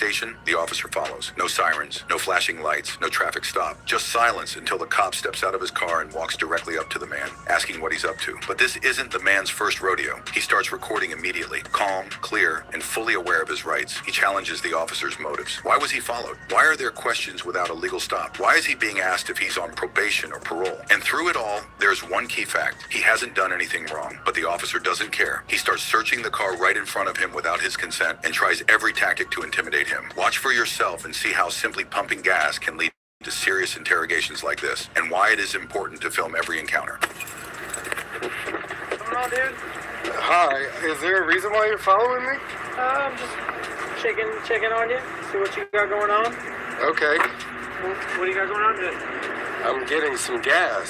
station, the officer follows. No sirens, no flashing lights, no traffic stop. Just silence until the cop steps out of his car and walks directly up to the man, asking what he's up to. But this isn't the man's first rodeo. He starts recording immediately. Calm, clear, and fully aware of his rights, he challenges the officer's motives. Why was he followed? Why are there questions without a legal stop? Why is he being asked if he's on probation or parole? And through it all, there's one key fact. He hasn't done anything wrong, but the officer doesn't care. He starts searching the car right in front of him without his consent and tries every tactic to intimidate him. Watch for yourself and see how simply pumping gas can lead to serious interrogations like this, and why it is important to film every encounter. What's going on, dude? Hi, is there a reason why you're following me? I'm just checking on you, see what you got going on. Okay, What do you got going on today? I'm getting some gas.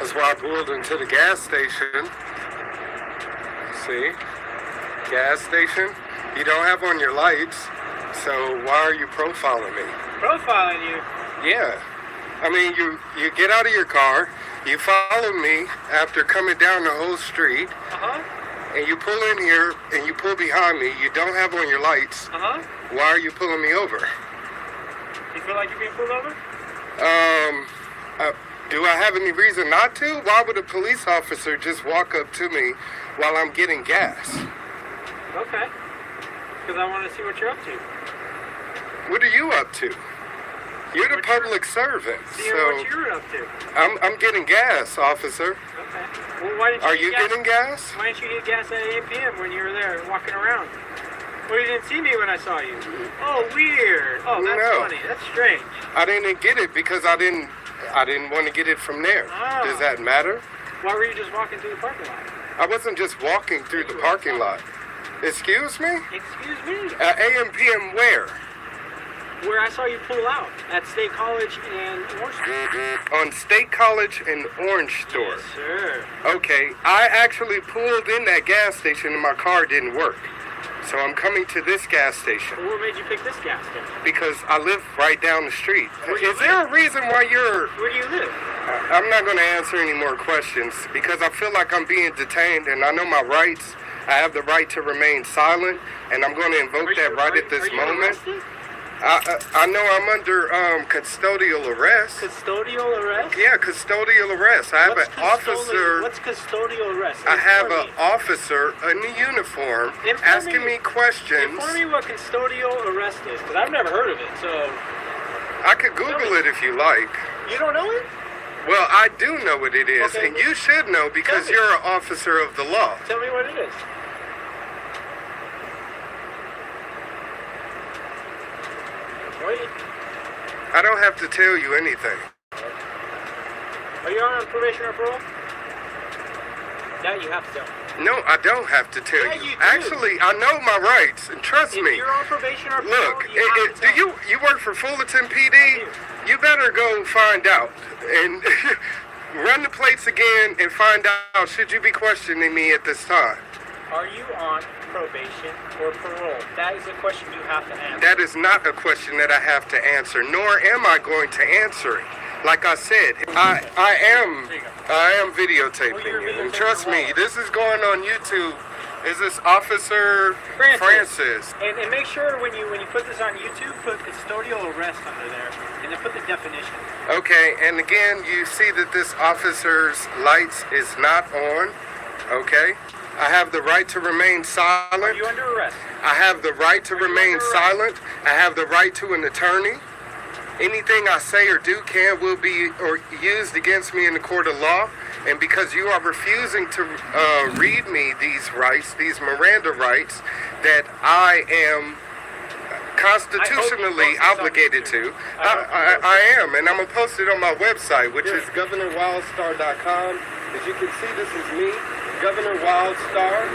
That's why I pulled into the gas station. See? Gas station. You don't have on your lights, so why are you profiling me? Profiling you? Yeah. I mean, you get out of your car, you follow me after coming down the whole street, and you pull in here and you pull behind me. You don't have on your lights. Why are you pulling me over? You feel like you're being pulled over? Do I have any reason not to? Why would a police officer just walk up to me while I'm getting gas? Okay. Because I want to see what you're up to. What are you up to? You're the public servant, See what you're up to. I'm getting gas, officer. Okay. Well, why didn't you Are you getting gas? Why didn't you get gas at 8 p.m. when you were there walking around? Well, you didn't see me when I saw you. Oh, weird. Oh, that's No. funny. That's strange. I didn't get it because I didn't want to get it from there. Oh. Does that matter? Why were you just walking through the parking lot? I wasn't just walking through the parking lot. Excuse me? Excuse me? AM PM where? Where I saw you pull out at State College and Orange Store. On State College and Orange Store. Yes, sir. Okay, I actually pulled in that gas station and my car didn't work. So I'm coming to this gas station Well, what made you pick this gas station? because I live right down the street. Where do you Is there a reason why you're... Where do you live? I'm not going to answer any more questions because I feel like I'm being detained and I know my rights. I have the right to remain silent, and I'm going to invoke that right at this moment. Arrested? I know I'm under custodial arrest. Custodial arrest? Yeah, custodial arrest. I have What's an officer. What's custodial arrest? I have Inform an me. officer in a uniform Inform asking me questions. Inform me what custodial arrest is, because I've never heard of it, so... I could Google it if you like. You don't know it? Well, I do know what it is, Okay. and you should know because Tell me. you're an officer of the law. Tell me what it is. Wait. I don't have to tell you anything. Are you on probation or parole? That you have to tell me. No, I don't have to tell Yeah, you. you do. Actually, I know my rights, and trust If me. you're on probation or parole, Look, you have to do tell me. you work for Fullerton PD? You better go find out and run the plates again and find out should you be questioning me at this time. Are you on probation or parole? That is a question you have to answer. That is not a question that I have to answer, nor am I going to answer it. Like I said, I am videotaping Well, you're you, and videotaping trust me, what? this is going on YouTube. Is this Officer Francis? And make sure when you put this on YouTube, put custodial arrest under there, and then put the definition. Okay, and again, you see that this officer's lights is not on. Okay, I have the right to remain silent. Are you under arrest? I have the right to Are you remain under arrest? silent. I have the right to an attorney. Anything I say or do will be used against me in the court of law. And because you are refusing to read me these rights, these Miranda rights, that I am constitutionally obligated to, I am. And I'm going to post it on my website, which is governorwildstar.com. As you can see, this is me, Governor Wildstar.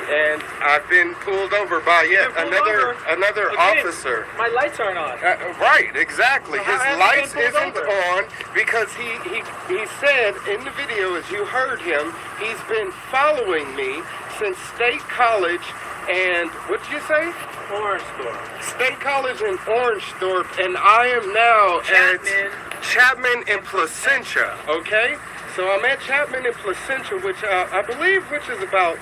And I've been pulled over by yet another Again, officer. My lights aren't on. Right, exactly. So His how have you lights been pulled isn't over? on because he said in the video, as you heard him, he's been following me since State College and what did you say? Orange Store. State College and Orangethorpe, and I am now Chapman. at Chapman and Placentia. Okay, so I'm at Chapman and Placentia, which I believe is about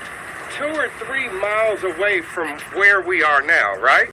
2 or 3 miles away from where we are now, right?